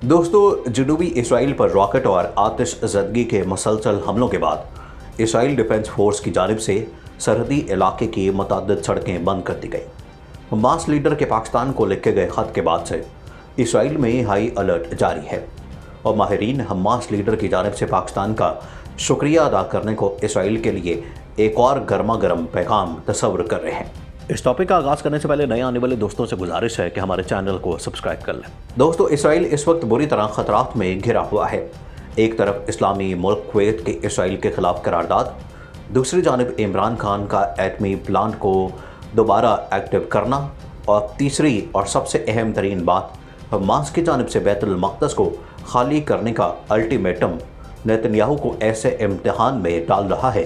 दोस्तों, जनूबी इसराइल पर रॉकेट और आतिश ज़दगी के मुसलसल हमलों के बाद इसराइल डिफेंस फोर्स की जानिब से सरहदी इलाके की मुतअद्दिद सड़कें बंद कर दी गई। हमास लीडर के पाकिस्तान को लिखे गए ख़त के बाद से इसराइल में हाई अलर्ट जारी है और माहिरीन हमास लीडर की जानिब से पाकिस्तान का शुक्रिया अदा करने को इसराइल के लिए एक और गर्मा गर्म पैगाम तस्वर कर रहे हैं। इस टॉपिक का आगाज़ करने से पहले नए आने वाले दोस्तों से गुजारिश है कि हमारे चैनल को सब्सक्राइब कर लें। दोस्तों, इसराइल इस वक्त बुरी तरह खतरात में घिरा हुआ है। एक तरफ इस्लामी मुल्क कुवैत के इसराइल के खिलाफ करारदाद, दूसरी जानिब इमरान खान का एटमी प्लांट को दोबारा एक्टिव करना और तीसरी और सबसे अहम तरीन बात हमास की जानिब से बैतुल मक़दस को खाली करने का अल्टीमेटम नेतन्याहू को ऐसे इम्तिहान में डाल रहा है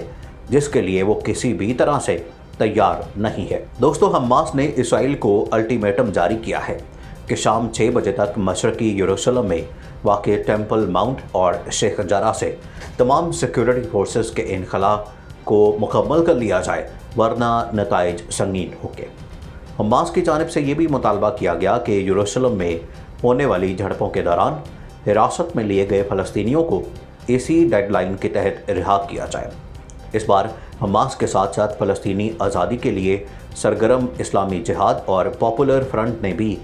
जिसके लिए वो किसी भी तरह से तैयार नहीं है। दोस्तों, हमास ने इसराइल को अल्टीमेटम जारी किया है कि शाम 6 बजे तक मशरकी यरूशलेम में वाक़ई टेम्पल माउंट और शेख जरा से तमाम सिक्योरिटी फोर्सेस के इनखला को मुकम्मल कर लिया जाए, वरना नताइज संगीन होंगे। हमास की जानिब से ये भी मुतालबा किया गया कि यरूशलेम में होने वाली झड़पों के दौरान हिरासत में लिए गए फ़लस्तीनियों को इसी डेडलाइन के तहत रिहा किया जाए। इस बार हमास के साथ साथ फ़लस्तीनी आज़ादी के लिए सरगर्म इस्लामी जिहाद और पॉपुलर फ्रंट ने भी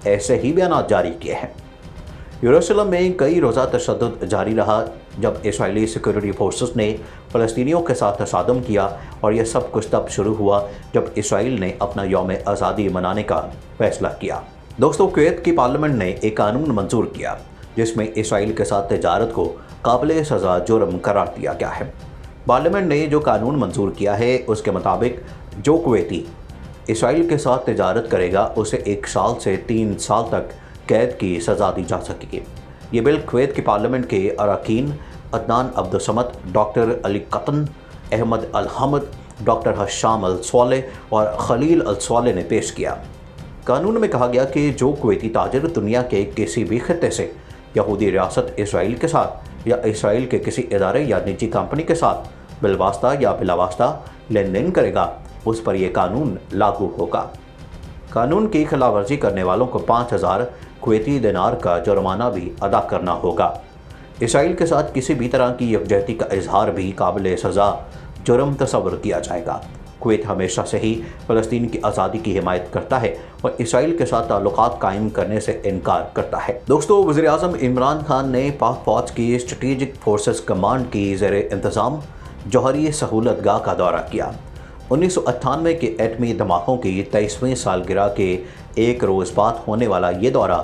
ऐसे ही बयान जारी किए हैं। यरूशलेम में कई रोज़ा तशद्दुद जारी रहा जब इसराइली सिक्योरिटी फोर्सेस ने फ़लस्तीनियों के साथ तसादम किया, और यह सब कुछ तब शुरू हुआ जब इसराइल ने अपना यौम आज़ादी मनाने का फैसला किया। दोस्तों, कुवैत की पार्लियामेंट ने एक कानून मंजूर किया जिसमें इसराइल के साथ तिजारत को काबिल सज़ा जुर्म करार दिया गया है। पार्लियामेंट ने जो कानून मंजूर किया है उसके मुताबिक जो कुवैती इसराइल के साथ तिजारत करेगा उसे 1 साल से 3 साल तक कैद की सज़ा दी जा सकेगी। ये बिल कुवैत की पार्लियामेंट के अरकान अदनान अब्दुल समद, डॉक्टर अली कतन, अहमद अल हमद, डॉक्टर हशाम अल स्वालेह और खलील अल स्वालेह ने पेश किया। कानून में कहा गया कि जो कुवैती ताजिर दुनिया के किसी भी खित्ते से यहूदी रियासत इसराइल के साथ या इसराइल के किसी इदारे या निजी कंपनी के साथ बिलवास्ता या बिलावास्ता लेन देन करेगा, उस पर यह कानून लागू होगा। कानून की खिलाफवर्जी करने वालों को 5000 कुवैती दिनार का जुर्माना भी अदा करना होगा। इसराइल के साथ किसी भी तरह की यकजहती का इजहार भी काबिल सज़ा जुर्म तस्वर किया जाएगा। कुवैत हमेशा से ही फ़लस्तीन की आज़ादी की हिमायत करता है और इसराइल के साथ ताल्लुकात कायम करने से इनकार करता है। दोस्तों, वज़ीर-ए-आज़म इमरान खान ने पाक फ़ौज की स्ट्रेटेजिक फोर्सेस कमांड की ज़ेर इंतज़ाम जौहरी सहूलतगाह का दौरा किया। 1998 के एटमी धमाकों की 23वीं सालगिरह के एक रोज़ बाद होने वाला ये दौरा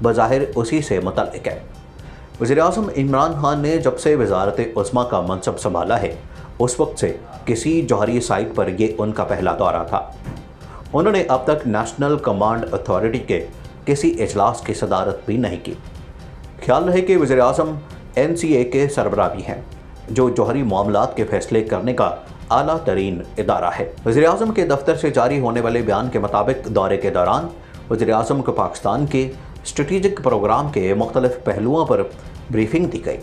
बज़ाहिर उसी से मुतल्लिक़ है। वज़ीर-ए-आज़म इमरान खान ने जब से वज़ारत उज़्मा का मनसब संभाला है उस वक्त से किसी जौहरी साइट पर यह उनका पहला दौरा था। उन्होंने अब तक नेशनल कमांड अथॉरिटी के किसी इजलास की सदारत भी नहीं की। ख्याल रहे कि वज़ीर-ए-आज़म NCA के सरबराह भी हैं, जो जौहरी मामलात के फैसले करने का आला तरीन इदारा है। वज़ीर-ए-आज़म के दफ्तर से जारी होने वाले बयान के मुताबिक दौरे के दौरान वज़ीर-ए-आज़म को पाकिस्तान के स्ट्रेटेजिक प्रोग्राम के मुख्तलिफ पहलुओं पर ब्रीफिंग दी गई।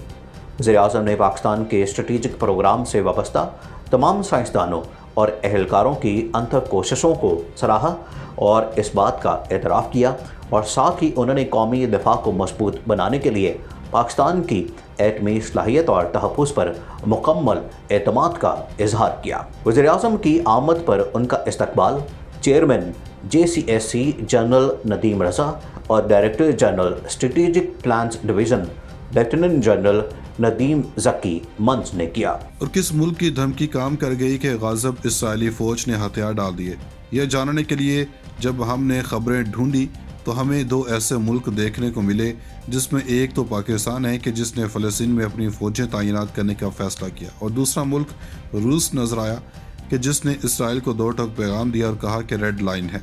वज़ीर-ए-आज़म ने पाकिस्तान के स्ट्रेटेजिक प्रोग्राम से वाबस्ता तमाम साइंसदानों और एहलकारों की अंतः कोशिशों को सराहा और इस बात का एतराफ़ किया, और साथ ही उन्होंने कौमी दिफा को मजबूत बनाने के लिए पाकिस्तान की एटमी सलाहियत और तहफ़्फ़ुज़ पर मुकम्मल एतमाद का इजहार किया। वज़ीर-ए-आज़म की आमद पर उनका इस्तकबाल चेयरमैन JCSC जनरल नदीम रज़ा और director general strategic plans division lieutenant general Nadeem Zaki मंच ने किया। और किस मुल्क की धमकी काम कर गई कि गाज़ब इसराइली फ़ौज ने हथियार डाल दिए। यह जानने के लिए जब हमने खबरें ढूंढी तो हमें 2 ऐसे मुल्क देखने को मिले, जिसमें एक तो पाकिस्तान है कि जिसने फ़लस्तीन में अपनी फ़ौजें तैनात करने का फ़ैसला किया, और दूसरा मुल्क रूस नज़र आया कि जिसने इसराइल को 2 टोक पैगाम दिया और कहा कि रेड लाइन है,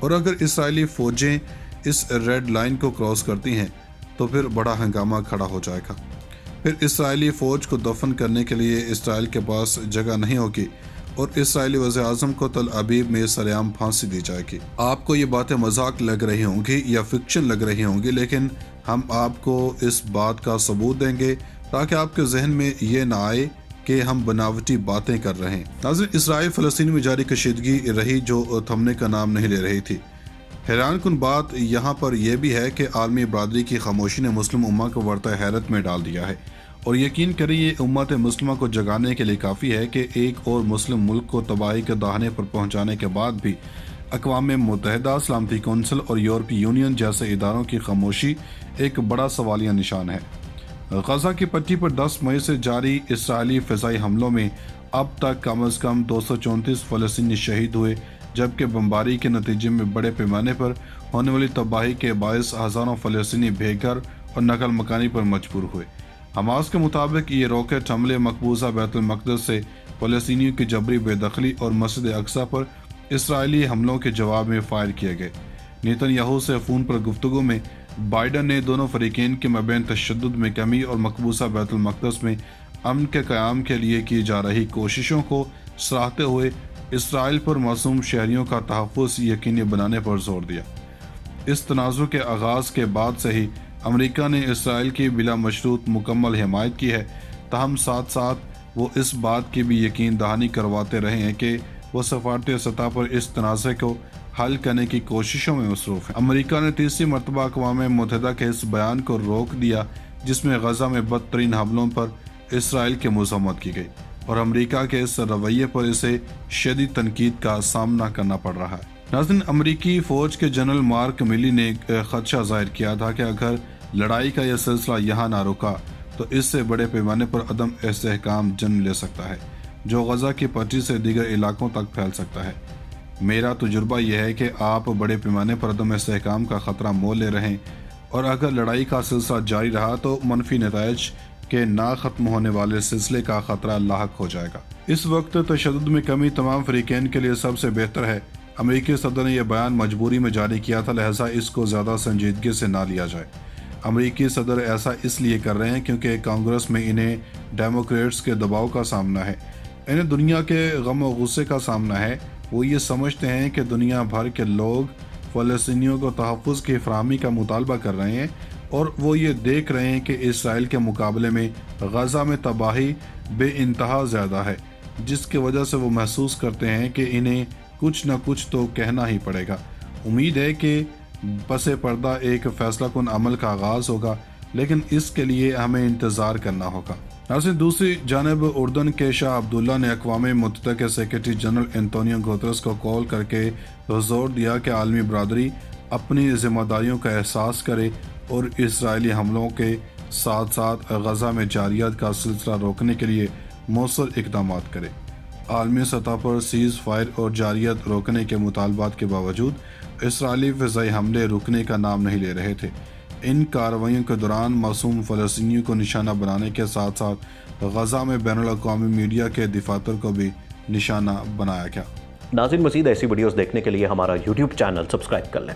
और अगर इसराइली फ़ौजें इस रेड लाइन को क्रॉस करती हैं तो फिर बड़ा हंगामा खड़ा हो जाएगा। फिर इसराइली फ़ौज को दफन करने के लिए इसराइल के पास जगह नहीं होगी और इसराइली वज़ीर-ए-आज़म को तल अबीब में सरेआम फांसी दी जाएगी। आपको ये बातें मजाक लग रही होंगी या फिक्शन लग रही होंगी, लेकिन हम आपको इस बात का सबूत देंगे ताकि आपके जहन में ये ना आए कि हम बनावटी बातें कर रहे हैं। नाज़रीन, इसराइल फ़लस्तीन में जारी कशीदगी रही जो थमने का नाम नहीं ले रही थी। حیران کن بات یہاں پر یہ بھی ہے کہ عالمی برادری کی خاموشی نے مسلم امہ کو ورطہ حیرت میں ڈال دیا ہے، اور یقین کریں یہ امت مسلمہ کو جگانے کے لیے کافی ہے کہ ایک اور مسلم ملک کو تباہی کے دہانے پر پہنچانے کے بعد بھی اقوام متحدہ، سلامتی کونسل اور یورپی یونین جیسے اداروں کی خاموشی ایک بڑا سوالیہ نشان ہے۔ غزہ کی پٹی پر 10 مئی سے جاری اسرائیلی فضائی حملوں میں اب تک کم از کم 234 فلسطینی شہید ہوئے، جبکہ بمباری کے نتیجے میں بڑے پیمانے پر ہونے والی تباہی کے باعث ہزاروں فلسطینی بے گھر اور نقل مکانی پر مجبور ہوئے۔ حماس کے مطابق یہ راکٹ حملے مقبوضہ بیت المقدس سے فلسطینیوں کی جبری بے دخلی اور مسجد اقصیٰ پر اسرائیلی حملوں کے جواب میں فائر کیے گئے۔ نیتن یاہو سے فون پر گفتگو میں بائیڈن نے دونوں فریقین کے مابین تشدد میں کمی اور مقبوضہ بیت المقدس میں امن کے قیام کے لیے کی جا رہی کوششوں کو سراہتے ہوئے اسرائیل پر معصوم شہریوں کا تحفظ یقینی بنانے پر زور دیا۔ اس تنازع کے آغاز کے بعد سے ہی امریکہ نے اسرائیل کی بلا مشروط مکمل حمایت کی ہے، تاہم ساتھ ساتھ وہ اس بات کی بھی یقین دہانی کرواتے رہے ہیں کہ وہ سفارتی سطح پر اس تنازع کو حل کرنے کی کوششوں میں مصروف ہیں۔ امریکہ نے تیسری مرتبہ اقوام متحدہ کے اس بیان کو روک دیا جس میں غزہ میں بدترین حملوں پر اسرائیل کی مذمت کی گئی، اور امریکہ کے اس رویے پر اسے شدید تنقید کا سامنا کرنا پڑ رہا ہے۔ ناظرین، امریکی فوج کے جنرل مارک ملی نے خدشہ ظاہر کیا تھا کہ اگر لڑائی کا یہ سلسلہ یہاں نہ رکا تو اس سے بڑے پیمانے پر عدم استحکام جنم لے سکتا ہے، جو غزہ کی پٹی سے دیگر علاقوں تک پھیل سکتا ہے۔ میرا تجربہ یہ ہے کہ آپ بڑے پیمانے پر عدم استحکام کا خطرہ مول لے رہے ہیں، اور اگر لڑائی کا سلسلہ جاری رہا تو منفی نتائج کے نہ ختم ہونے والے سلسلے کا خطرہ لاحق ہو جائے گا۔ اس وقت تشدد میں کمی تمام فریقین کے لیے سب سے بہتر ہے۔ امریکی صدر نے یہ بیان مجبوری میں جاری کیا تھا، لہٰذا اس کو زیادہ سنجیدگی سے نہ لیا جائے۔ امریکی صدر ایسا اس لیے کر رہے ہیں کیونکہ کانگریس میں انہیں ڈیموکریٹس کے دباؤ کا سامنا ہے، انہیں دنیا کے غم و غصے کا سامنا ہے۔ وہ یہ سمجھتے ہیں کہ دنیا بھر کے لوگ فلسطینیوں کو تحفظ کی فراہمی کا مطالبہ کر رہے ہیں، اور وہ یہ دیکھ رہے ہیں کہ اسرائیل کے مقابلے میں غزہ میں تباہی بے انتہا زیادہ ہے، جس کی وجہ سے وہ محسوس کرتے ہیں کہ انہیں کچھ نہ کچھ تو کہنا ہی پڑے گا۔ امید ہے کہ پس پردہ ایک فیصلہ کن عمل کا آغاز ہوگا، لیکن اس کے لیے ہمیں انتظار کرنا ہوگا۔ ناظرین، دوسری جانب اردن کے شاہ عبداللہ نے اقوام متحدہ کے سیکرٹری جنرل انتونیو گوترس کو کال کر کے زور دیا کہ عالمی برادری اپنی ذمہ داریوں کا احساس کرے اور اسرائیلی حملوں کے ساتھ ساتھ غزہ میں جاریت کا سلسلہ روکنے کے لیے مؤثر اقدامات کرے۔ عالمی سطح پر سیز فائر اور جاریت روکنے کے مطالبات کے باوجود اسرائیلی فضائی حملے رکنے کا نام نہیں لے رہے تھے۔ ان کارروائیوں کے دوران معصوم فلسطینیوں کو نشانہ بنانے کے ساتھ ساتھ غزہ میں بین الاقوامی میڈیا کے دفاتر کو بھی نشانہ بنایا گیا۔ ناظرین، مزید ایسی ویڈیوز دیکھنے کے لیے ہمارا YouTube چینل سبسکرائب کر لیں۔